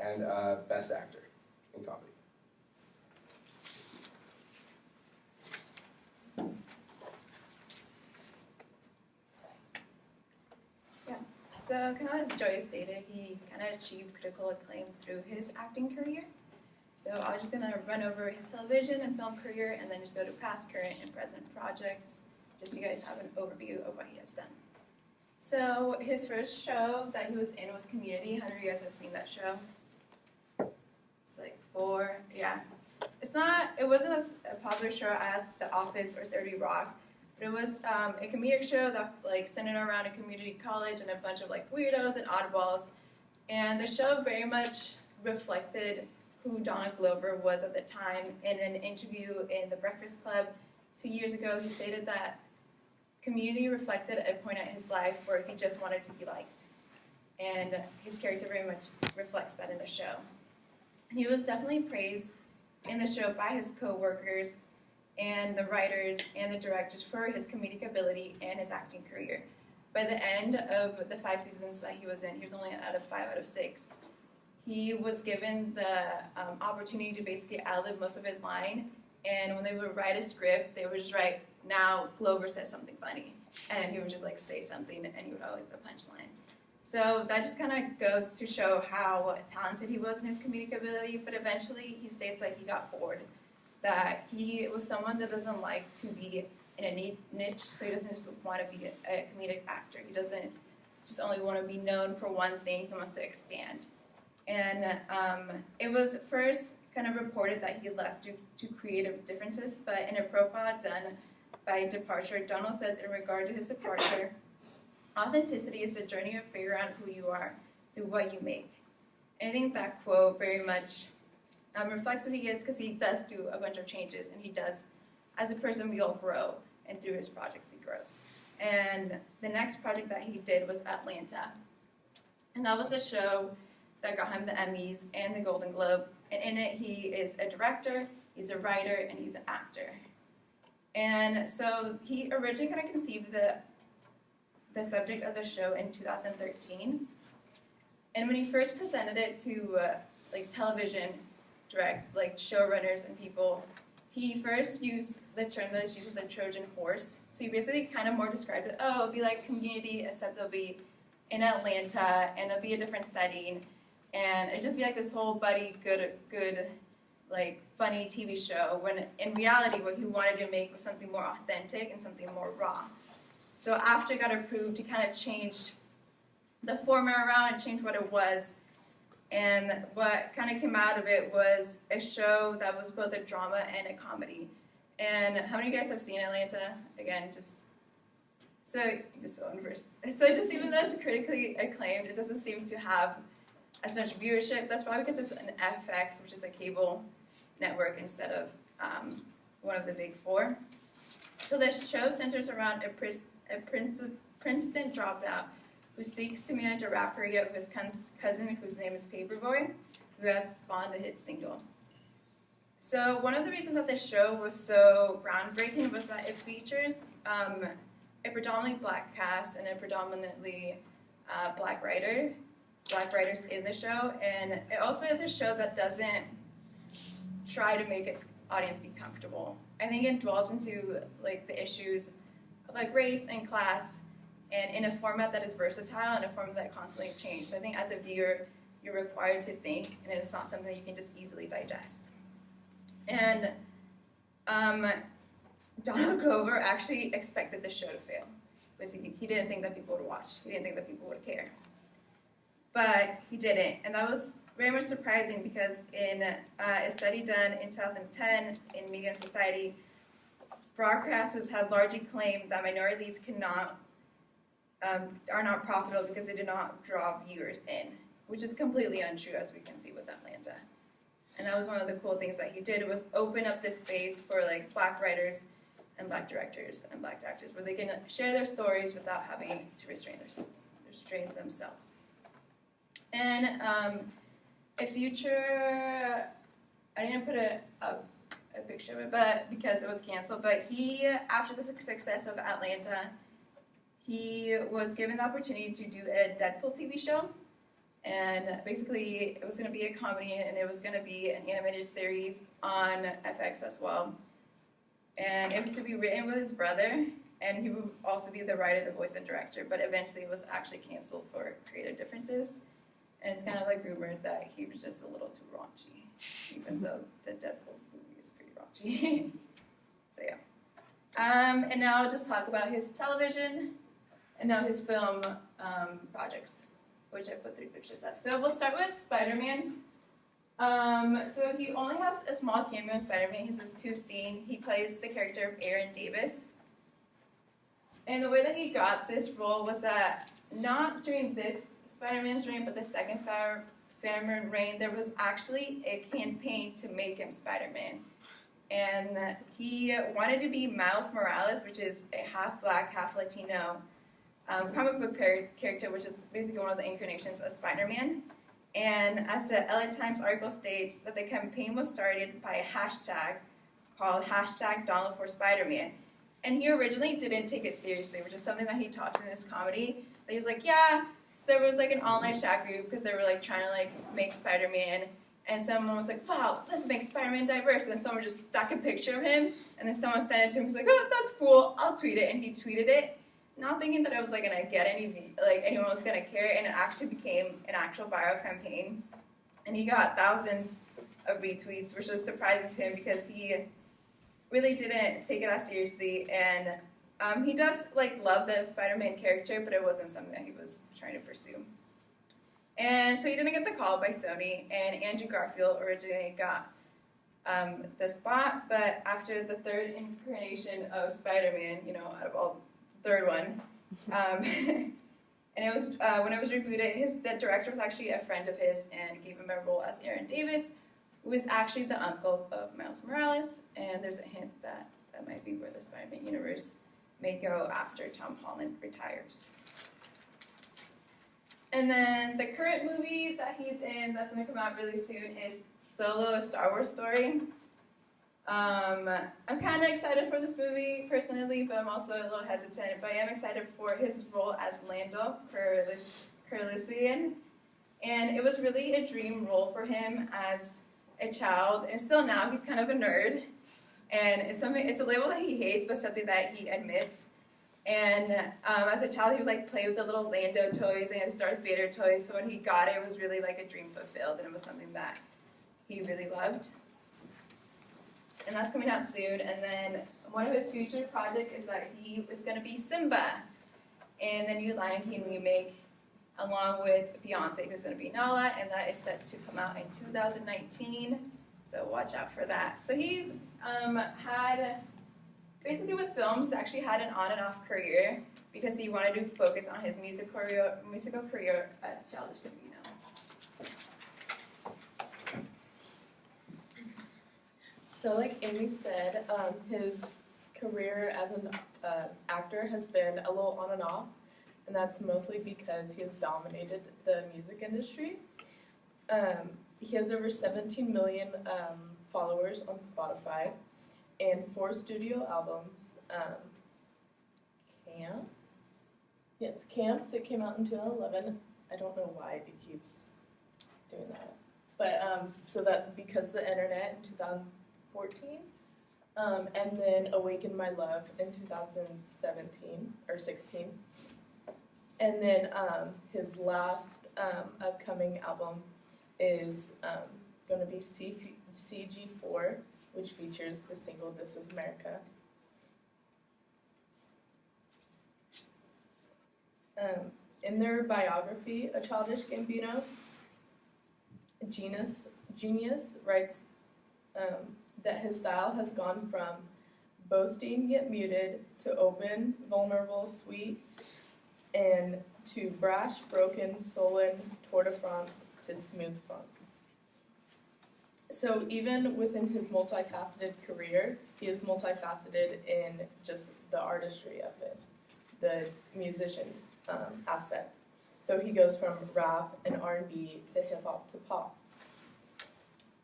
and Best Actor in Comedy. So kind of as Joey stated, he kind of achieved critical acclaim through his acting career. So I'm just going to run over his television and film career and then just go to past, current, and present projects, just so you guys have an overview of what he has done. So his first show that he was in was Community. How many of you guys have seen that show? It's like 4, yeah. It wasn't as a popular show as The Office or 30 Rock. But it was a comedic show that like centered around a community college and a bunch of like weirdos and oddballs. And the show very much reflected who Donald Glover was at the time. In an interview in The Breakfast Club 2 years ago, he stated that Community reflected a point in his life where he just wanted to be liked. And his character very much reflects that in the show. He was definitely praised in the show by his co-workers and the writers and the directors for his comedic ability and his acting career. By the end of the 5 seasons that he was in, he was only out of 5 out of 6. He was given the opportunity to basically ad-lib most of his line, and when they would write a script, they would just write, now Glover says something funny, and he would just like say something, and he would have like the punchline. So that just kind of goes to show how talented he was in his comedic ability, but eventually he states like he got bored, that he was someone that doesn't like to be in a niche, so he doesn't just want to be a comedic actor. He doesn't just only want to be known for one thing, he wants to expand. And it was first kind of reported that he left due to creative differences, but in a profile done by Departure, Donald says in regard to his departure, authenticity is the journey of figuring out who you are through what you make. And I think that quote very much reflects who he is, because he does do a bunch of changes, and he does, as a person, we all grow, and through his projects he grows. And the next project that he did was Atlanta. And that was the show that got him the Emmys and the Golden Globe. And in it, he is a director, he's a writer, and he's an actor. And so he originally kind of conceived the subject of the show in 2013. And when he first presented it to like television showrunners and people, he first used the term that is used as a Trojan horse. So he basically kind of more described it, it'll be like Community, except it'll be in Atlanta, and it'll be a different setting, and it'd just be like this whole buddy, good, like funny TV show, when in reality what he wanted to make was something more authentic and something more raw. So after it got approved, he kind of changed the format around and changed what it was. And what kind of came out of it was a show that was both a drama and a comedy. And how many of you guys have seen Atlanta? Again, so just even though it's critically acclaimed, it doesn't seem to have as much viewership. That's probably because it's an FX, which is a cable network, instead of one of the big 4. So the show centers around a Princeton dropout who seeks to manage a rap career of his cousin, whose name is Paperboy, who has spawned a hit single. So one of the reasons that this show was so groundbreaking was that it features a predominantly black cast and a predominantly black writers in the show, and it also is a show that doesn't try to make its audience be comfortable. I think it delves into like the issues of like race and class, and in a format that is versatile and a format that constantly changes. So I think as a viewer, you're required to think, and it's not something that you can just easily digest. And Donald Glover actually expected the show to fail, because he didn't think that people would watch. He didn't think that people would care. But he didn't, and that was very much surprising, because in a study done in 2010 in Media and Society, broadcasters have largely claimed that minority leads are not profitable because they do not draw viewers in, which is completely untrue, as we can see with Atlanta. And that was one of the cool things that he did, was open up this space for like black writers and black directors and black actors, where they can share their stories without having to restrain themselves. And a future, I didn't put a picture of it, but because it was canceled, but he, after the success of Atlanta, he was given the opportunity to do a Deadpool TV show, And basically, it was going to be a comedy, and it was going to be an animated series on FX as well. And it was to be written with his brother, and he would also be the writer, the voice, and director, but eventually it was actually canceled for creative differences. And it's kind of like rumored that he was just a little too raunchy, even though the Deadpool movie is pretty raunchy. So yeah. And now I'll just talk about his television and now his film projects, which I put 3 pictures up. So we'll start with Spider-Man. So he only has a small cameo in Spider-Man. He has 2 scenes. He plays the character of Aaron Davis. And the way that he got this role was that not during this Spider-Man's reign, but the second Spider-Man reign, there was actually a campaign to make him Spider-Man. And he wanted to be Miles Morales, which is a half-black, half-Latino comic book character, which is basically one of the incarnations of Spider-Man. And as the LA Times article states, that the campaign was started by a hashtag called #DonaldForSpiderMan. And he originally didn't take it seriously, which is something that he talks in his comedy. That he was like, yeah, so there was like an online chat group because they were like trying to like make Spider-Man. And someone was like, wow, let's make Spider-Man diverse. And then someone just stuck a picture of him. And then someone sent it to him. He was like, oh, that's cool. I'll tweet it. And he tweeted it, not thinking that it was like gonna get anyone was gonna care. And it actually became an actual viral campaign. And he got thousands of retweets, which was surprising to him because he really didn't take it as seriously. And he does like love the Spider-Man character, but it wasn't something that he was trying to pursue. And so he didn't get the call by Sony, and Andrew Garfield originally got the spot, but after the 3rd incarnation of Spider-Man, out of all, the 3rd one, and it was when it was rebooted, the director was actually a friend of his and gave him a role as Aaron Davis, who is actually the uncle of Miles Morales, and there's a hint that that might be where the Spider-Man universe may go after Tom Holland retires. And then the current movie that he's in that's going to come out really soon is Solo, a Star Wars story. I'm kind of excited for this movie personally, but I'm also a little hesitant. But I am excited for his role as Lando Calrissian. And it was really a dream role for him as a child, and still now he's kind of a nerd. And it's a label that he hates, but something that he admits. And as a child, he would like play with the little Lando toys and Darth Vader toys. So when he got it, it was really like a dream fulfilled, and it was something that he really loved. And that's coming out soon. And then one of his future projects is that he is going to be Simba in the new Lion King remake, along with Beyonce, who's going to be Nala, and that is set to come out in 2019. So watch out for that. So he's had. Basically with films, actually had an on and off career because he wanted to focus on his musical career as Childish Gambino. So like Amy said, his career as an actor has been a little on and off, and that's mostly because he has dominated the music industry. He has over 17 million followers on Spotify, and 4 studio albums. Camp, that came out in 2011. I don't know why it keeps doing that. But so that because the internet in 2014, and then Awaken My Love in 2017 or 16. And then his last upcoming album is going to be CG4, which features the single This Is America. In their biography, A Childish Gambino, Genius writes that his style has gone from boasting yet muted to open, vulnerable, sweet, and to brash, broken, sullen, tour de France to smooth funk. So even within his multifaceted career, he is multifaceted in just the artistry of it, the musician aspect. So he goes from rap and R&B to hip-hop to pop.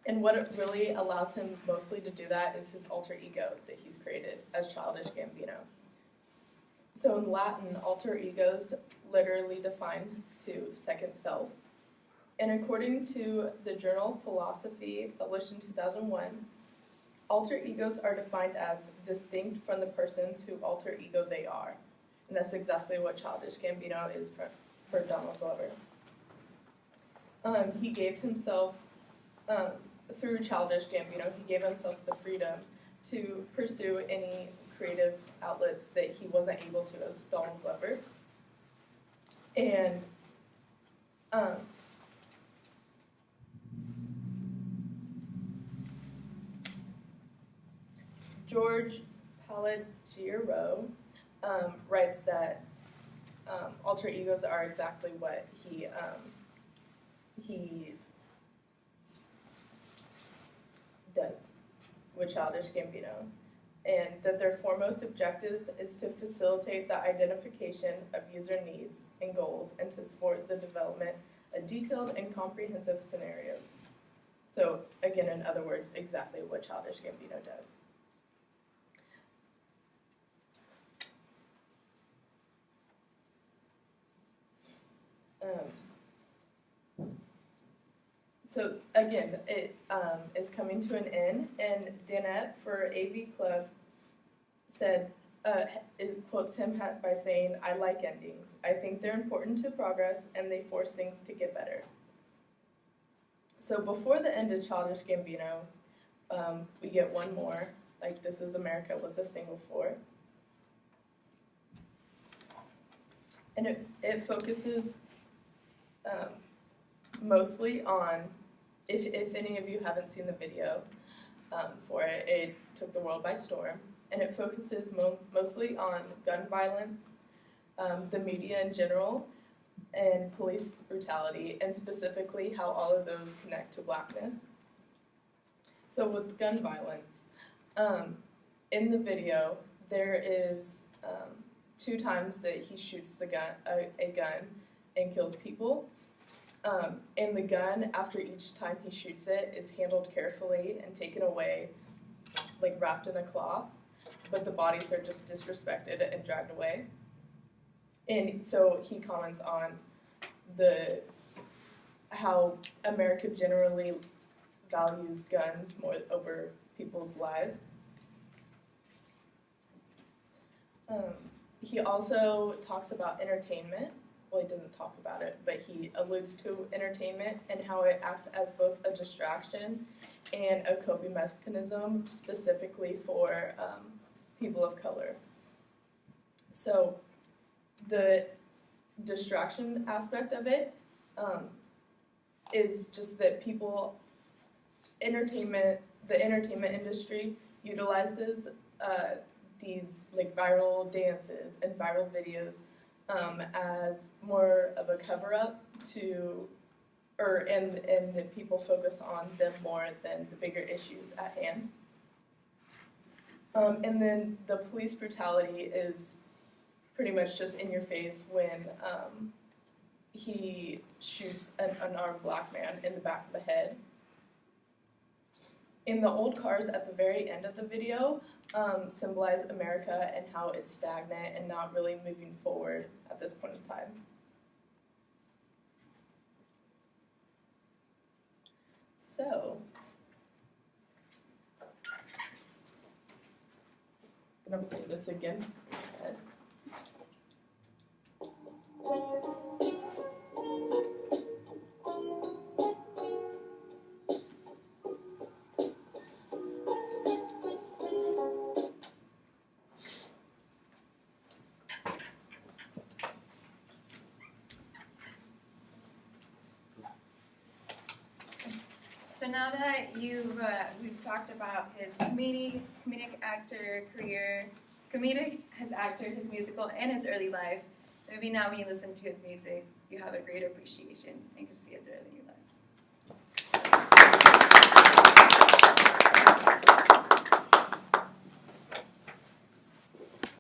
And what it really allows him mostly to do that is his alter ego that he's created as Childish Gambino. So in Latin, alter egos literally define to second self. And according to the journal Philosophy, published in 2001, alter egos are defined as distinct from the persons who alter ego they are. And that's exactly what Childish Gambino is for Donald Glover. He gave himself, through Childish Gambino, he gave himself the freedom to pursue any creative outlets that he wasn't able to as Donald Glover. And George Palagiero writes that alter egos are exactly what he does with Childish Gambino, and that their foremost objective is to facilitate the identification of user needs and goals and to support the development of detailed and comprehensive scenarios. So again, in other words, exactly what Childish Gambino does. So again, it is coming to an end, and Danette for AV Club said, it quotes him by saying, "I like endings. I think they're important to progress, and they force things to get better." So before the end of Childish Gambino, we get one more, like This Is America was a single for. And it focuses mostly on, if any of you haven't seen the video for it, it took the world by storm, and it focuses mostly on gun violence, the media in general, and police brutality, and specifically how all of those connect to Blackness. So with gun violence, in the video, there is 2 times that he shoots a gun and kills people. And the gun, after each time he shoots it, is handled carefully and taken away, like wrapped in a cloth, but the bodies are just disrespected and dragged away. And so he comments on how America generally values guns more over people's lives. He also talks about entertainment. Well, he doesn't talk about it, but he alludes to entertainment and how it acts as both a distraction and a coping mechanism, specifically for people of color. So the distraction aspect of it is just that the entertainment industry utilizes these like viral dances and viral videos as more of a cover-up and that people focus on them more than the bigger issues at hand. And then the police brutality is pretty much just in your face when he shoots an unarmed black man in the back of the head. In the old cars at the very end of the video symbolize America and how it's stagnant and not really moving forward at this point in time. So, I'm gonna play this again, guys. So now that we've talked about his comedic actor career, his actor, his musical, and his early life, maybe now when you listen to his music, you have a greater appreciation and can see it through a new lens.